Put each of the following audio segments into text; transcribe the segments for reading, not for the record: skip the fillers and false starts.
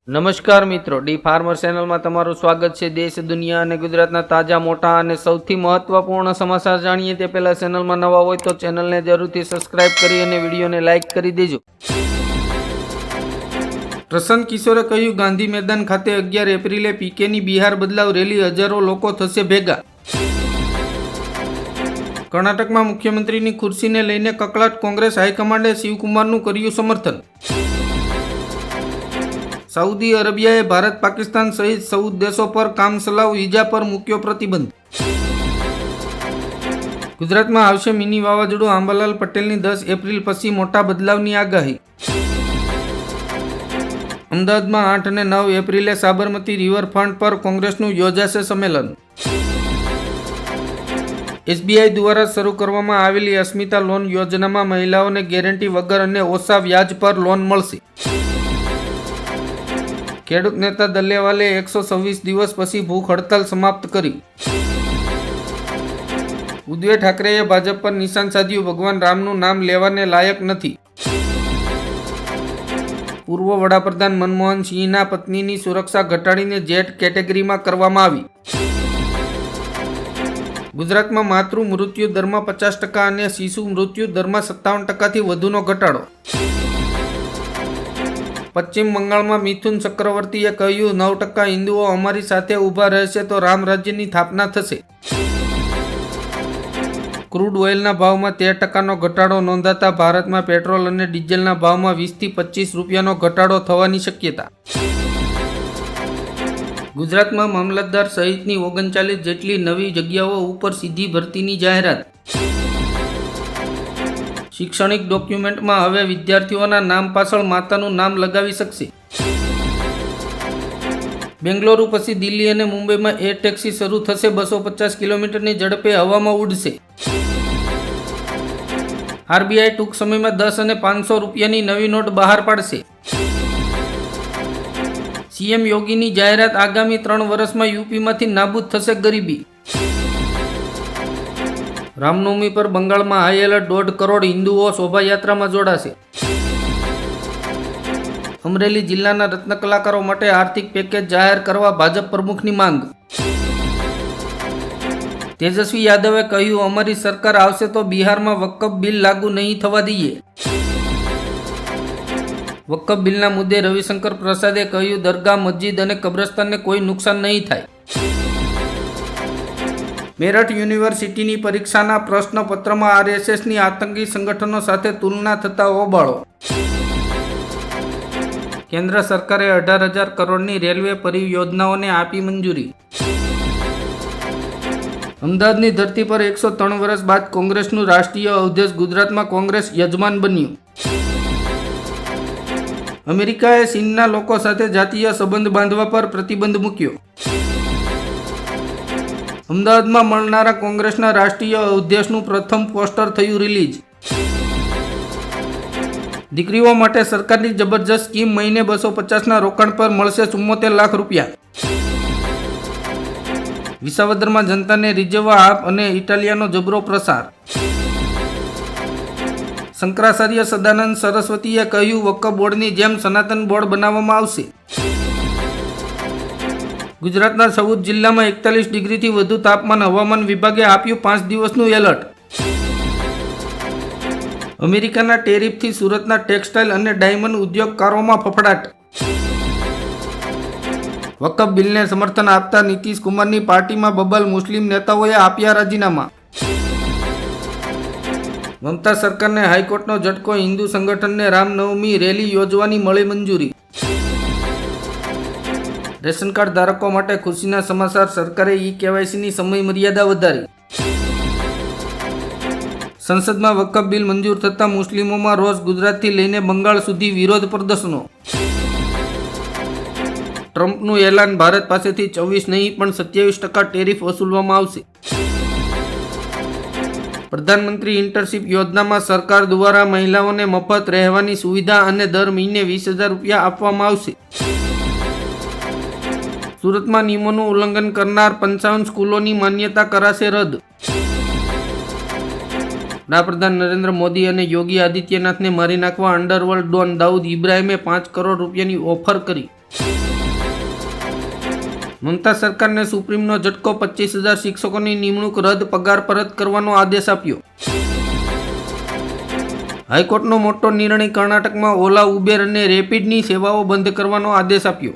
નમસ્કાર મિત્રો, D farmer ચેનલમાં તમારું સ્વાગત છે। દેશ, દુનિયા અને ગુજરાતના તાજા, મોટા અને સૌથી મહત્વપૂર્ણ સમાચાર જાણીએ તે પહેલા ચેનલમાં નવા હોય તો ચેનલને જરૂરથી સબસ્ક્રાઇબ કરી અને વિડીયોને લાઇક કરી દેજો। પ્રશાંત કિશોરે કહ્યું, ગાંધી મેદાન ખાતે 11 એપ્રિલે પીકેની બિહાર બદલાવ રેલી, હજારો લોકો થશે ભેગા। કર્ણાટકમાં મુખ્યમંત્રીની ખુરશીને લઈને કકળાટ, કોંગ્રેસ હાઈકમાન્ડે શિવકુમારનું કર્યું સમર્થન। સાઉદી અરેબિયાએ ભારત, પાકિસ્તાન સહિત 14 દેશો પર કામચલાઉ વિઝા પર મૂક્યો પ્રતિબંધ। ગુજરાતમાં આવશે મિની વાવાઝોડું, આંબાલાલ પટેલની 10 એપ્રિલ પછી મોટા બદલાવની આગાહી। અમદાવાદમાં 8 અને 9 એપ્રિલે સાબરમતી રિવરફ્રન્ટ પર કોંગ્રેસનું યોજાશે સંમેલન। એસબીઆઈ દ્વારા શરૂ કરવામાં આવેલી અસ્મિતા લોન યોજનામાં મહિલાઓને ગેરંટી વગર અને ઓછા વ્યાજ પર લોન મળશે। ખેડૂત નેતા દલ્લેવાલે 126 દિવસ પછી ભૂખ હડતાલ સમાપ્ત કરી। ઉદ્ધવ ઠાકરેએ ભાજપ પર નિશાન સાધ્યું, ભગવાન રામનું નામ લેવાને લાયક નથી। પૂર્વ વડાપ્રધાન મનમોહન સિંહના પત્નીની સુરક્ષા ઘટાડીને જેટ કેટેગરીમાં કરવામાં આવી। ગુજરાતમાં માતૃ મૃત્યુ દરમાં 50% અને શિશુ મૃત્યુ દરમાં 57%થી વધુનો ઘટાડો। પશ્ચિમ બંગાળમાં મિથુન ચક્રવર્તીએ કહ્યું, 9% હિન્દુઓ અમારી સાથે ઊભા રહેશે તો રામ રાજ્યની સ્થાપના થશે। ક્રૂડ ઓઇલના ભાવમાં 13%નો ઘટાડો નોંધાતા ભારતમાં પેટ્રોલ અને ડીઝલના ભાવમાં 20 થી 25 રૂપિયાનો ઘટાડો થવાની શક્યતા। ગુજરાતમાં મામલતદાર સહિતની 39 જેટલી નવી જગ્યાઓ ઉપર સીધી ભરતીની જાહેરાત। શૈક્ષણિક ડોક્યુમેન્ટમાં હવે વિદ્યાર્થીઓના નામ પાછળ માતાનું નામ લગાવી શકશે। બેંગલુરુ પછી દિલ્હી અને મુંબઈમાં એર ટેક્સી શરૂ થશે, 250 કિલોમીટરની ઝડપે હવામાં ઉડશે। આરબીઆઈ ટૂંક સમયમાં 10 અને 500 રૂપિયાની નવી નોટ બહાર પાડશે। સીએમ યોગીની જાહેરાત, આગામી 3 વર્ષમાં યુપીમાંથી નાબૂદ થશે ગરીબી। રામનવમી પર બંગાળમાં હાઈ એલર્ટ, 1.5 કરોડ હિન્દુઓ શોભાયાત્રામાં જોડાશે। અમરેલી જિલ્લાના રત્ન કલાકારો માટે આર્થિક પેકેજ જાહેર કરવા ભાજપ પ્રમુખની માંગ। તેજસ્વી યાદવે કહ્યું, અમારી સરકાર આવશે તો બિહારમાં વકફ બિલ લાગુ નહીં થવા દઈએ। વકફ બિલના મુદ્દે રવિશંકર પ્રસાદે કહ્યું, દરગાહ, મસ્જિદ અને કબ્રસ્તાનને કોઈ નુકસાન નહીં થાય। મેરઠ યુનિવર્સિટીની પરીક્ષાના પ્રશ્નપત્રમાં આરએસએસની આતંકી સંગઠનો સાથે તુલના થતા હોબાળો। કેન્દ્ર સરકારે 18,000 કરોડની રેલવે પરિયોજનાઓને આપી મંજૂરી। અમદાવાદની ધરતી પર 103 વર્ષ બાદ કોંગ્રેસનું રાષ્ટ્રીય અધ્યક્ષ, ગુજરાતમાં કોંગ્રેસ યજમાન બન્યું। અમેરિકાએ ચીનના લોકો સાથે જાતીય સંબંધ બાંધવા પર પ્રતિબંધ મૂક્યો। અમદાવાદમાં મળનારા કોંગ્રેસના રાષ્ટ્રીય અધ્યક્ષનું પ્રથમ પોસ્ટર થયું રિલીઝ। દીકરીઓ માટે સરકારની જબરજસ્ત સ્કીમ, મહિને 250ના રોકાણ પર મળશે 74 લાખ રૂપિયા। વિસાવદરમાં જનતાને રીઝવવા આપ અને ઇટાલિયાનો જબરો પ્રસાર। શંકરાચાર્ય સદાનંદ સરસ્વતીએ કહ્યું, વકફ બોર્ડની જેમ સનાતન બોર્ડ બનાવવામાં આવશે। ગુજરાતના 14 જિલ્લામાં 41 ડિગ્રીથી વધુ તાપમાન, હવામાન વિભાગે આપ્યું 5 દિવસનું એલર્ટ। અમેરિકાના ટેરિફથી સુરતના ટેક્સટાઇલ અને ડાયમંડ ઉદ્યોગકારોમાં ફફડાટ। વકફ બિલને સમર્થન આપતા નીતિશ કુમારની પાર્ટીમાં બબાલ, મુસ્લિમ નેતાઓએ આપ્યા રાજીનામા। મમતા સરકારને હાઈકોર્ટનો ઝટકો, હિન્દુ સંગઠનને રામનવમી રેલી યોજવાની મળી મંજૂરી। રેશન કાર્ડ ધારકો માટે ખુશીના સમાચાર, સરકારે ઈ-કેવાયસીની સમય મર્યાદા વધારી। સંસદમાં વકફ બિલ મંજૂર થતાં મુસ્લિમોમાં રોષ, ગુજરાતથી લઈને બંગાળ સુધી વિરોધ પ્રદર્શનો। ટ્રમ્પનું એલાન, ભારત પાસેથી 24 નહીં પણ 27% ટેરિફ વસૂલવામાં આવશે। પ્રધાનમંત્રી ઇન્ટર્નશીપ યોજનામાં સરકાર દ્વારા મહિલાઓને મફત રહેવાની સુવિધા અને દર મહિને 20,000 રૂપિયા આપવામાં આવશે। સુરતમાં નિયમોનું ઉલ્લંઘન કરનાર 55 સ્કૂલોની માન્યતા કરાશે રદ। વડાપ્રધાન નરેન્દ્ર મોદી અને યોગી આદિત્યનાથને મારી નાખવા અંડરવર્લ્ડ ડોન દાઉદ ઇબ્રાહિમે 5 કરોડ રૂપિયાની ઓફર કરી। મમતા સરકારને સુપ્રીમનો ઝટકો, 25,000 શિક્ષકોની નિમણૂક રદ, પગાર પરત કરવાનો આદેશ આપ્યો. હાઈકોર્ટનો મોટો નિર્ણય, કર્ણાટકમાં ઓલા, ઉબેર અને રેપિડની સેવાઓ બંધ કરવાનો આદેશ આપ્યો.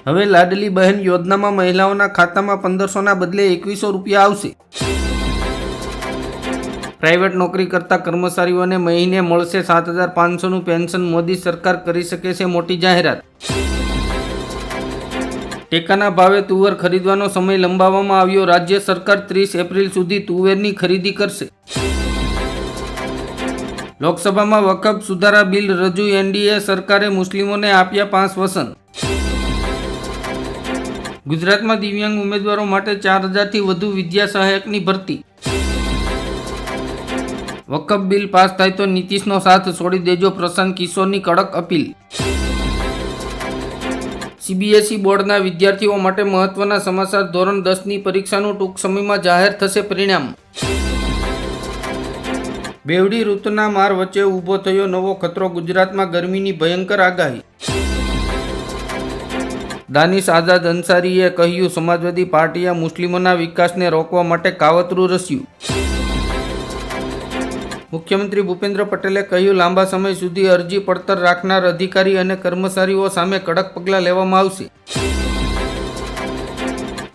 હવે લાડલી બહેન યોજનામાં મહિલાઓના ખાતામાં 1,500ના બદલે 2,100 રૂપિયા આવશે. પ્રાઇવેટ નોકરી કરતા કર્મચારીઓને મહિને મળશે 7,500નું પેન્શન, મોદી સરકાર કરી શકે છે મોટી જાહેરાત. ટેકાના ભાવે તુવેર ખરીદવાનો સમય લંબાવવામાં આવ્યો. રાજ્ય સરકાર 30 એપ્રિલ સુધી તુવેરની ખરીદી કરશે. લોકસભામાં વકફ સુધારા બિલ રજૂ, એનડીએ સરકારે મુસ્લિમોને આપ્યા 5 વસન. ગુજરાતમાં દિવ્યાંગ ઉમેદવારો માટે 4,000થી વધુ વિદ્યા સહાયકની ભરતી. વકફ બિલ પાસ થાય તો નીતિશનો સાથ છોડી દેજો, પ્રશાંત કિશોરની કડક અપીલ. સીબીએસઈ બોર્ડના વિદ્યાર્થીઓ માટે મહત્વના સમાચાર, ધોરણ 10ની પરીક્ષાનું ટૂંક સમયમાં જાહેર થશે પરિણામ. બેવડી ઋતુના માર વચ્ચે ઊભો થયો નવો ખતરો, ગુજરાતમાં ગરમીની ભયંકર આગાહી. દાનિશ આઝાદ અંસારીએ કહ્યું, સમાજવાદી પાર્ટીએ મુસ્લિમોના વિકાસને રોકવા માટે કાવતરું રચ્યું. મુખ્યમંત્રી ભૂપેન્દ્ર પટેલે કહ્યું, લાંબા સમય સુધી અરજી પડતર રાખનાર અધિકારી અને કર્મચારીઓ સામે કડક પગલાં લેવામાં આવશે.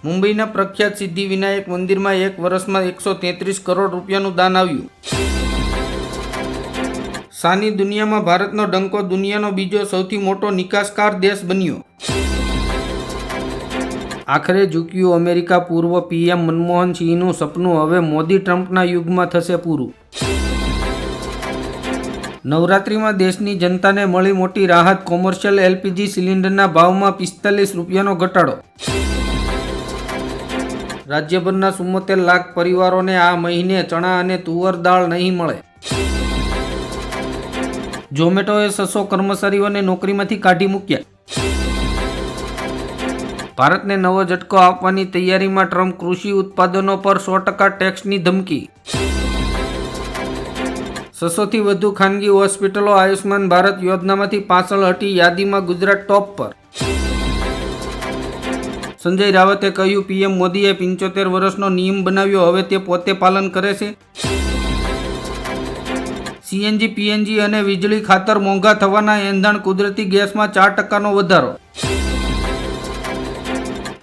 મુંબઈના પ્રખ્યાત સિદ્ધિવિનાયક મંદિરમાં 1 વર્ષમાં 133 કરોડ રૂપિયાનું દાન આવ્યું. સાની દુનિયામાં ભારતનો ડંકો, દુનિયાનો બીજો સૌથી મોટો નિકાસકાર દેશ બન્યો. આખરે ઝૂક્યું અમેરિકા, પૂર્વ પીએમ મનમોહન સિંહનું સપનું હવે મોદી ટ્રમ્પના યુગમાં થશે પૂરું. નવરાત્રિમાં દેશની જનતાને મળી મોટી રાહત, કોમર્શિયલ એલપીજી સિલિન્ડરના ભાવમાં 45 રૂપિયાનો ઘટાડો. રાજ્યભરના 74 લાખ પરિવારોને આ મહિને ચણા અને તુવર દાળ નહીં મળે. ઝોમેટોએ 600 કર્મચારીઓને નોકરીમાંથી કાઢી મૂક્યા. ભારતને નવો ઝટકો આપવાની તૈયારીમાં ટ્રમ્પ, કૃષિ ઉત્પાદનો પર 100% ટેક્સની ધમકી. 600થી વધુ ખાનગી હોસ્પિટલો આયુષ્માન ભારત યોજનામાંથી પાછળ હટી, યાદીમાં ગુજરાત ટોપ પર. સંજય રાવતે કહ્યું, પીએમ મોદીએ 75 વર્ષનો નિયમ બનાવ્યો, હવે તે પોતે પાલન કરે છે. સીએનજી, પીએનજી અને વીજળી ખાતર મોંઘા થવાના એંધાણ, કુદરતી ગેસમાં 4%નો વધારો.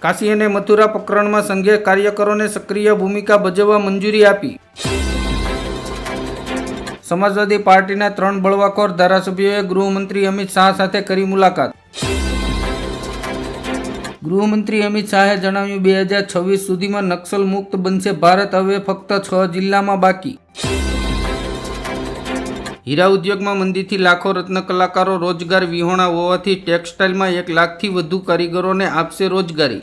કાશી અને મથુરા પ્રકરણમાં સંઘે કાર્યકરોને સક્રિય ભૂમિકા ભજવવા મંજૂરી આપી. સમાજવાદી પાર્ટીના 3 બળવાખોર ધારાસભ્યોએ ગૃહમંત્રી અમિત શાહ સાથે કરી મુલાકાત. ગૃહમંત્રી અમિત શાહે જણાવ્યું, 2026 સુધીમાં નક્સલ મુક્ત બનશે ભારત, હવે ફક્ત 6 જિલ્લામાં બાકી. હીરા ઉદ્યોગમાં મંદીથી લાખો રત્ન કલાકારો રોજગાર વિહોણા હોવાથી ટેક્સટાઇલમાં 1 લાખથી વધુ કારીગરોને આપશે રોજગારી.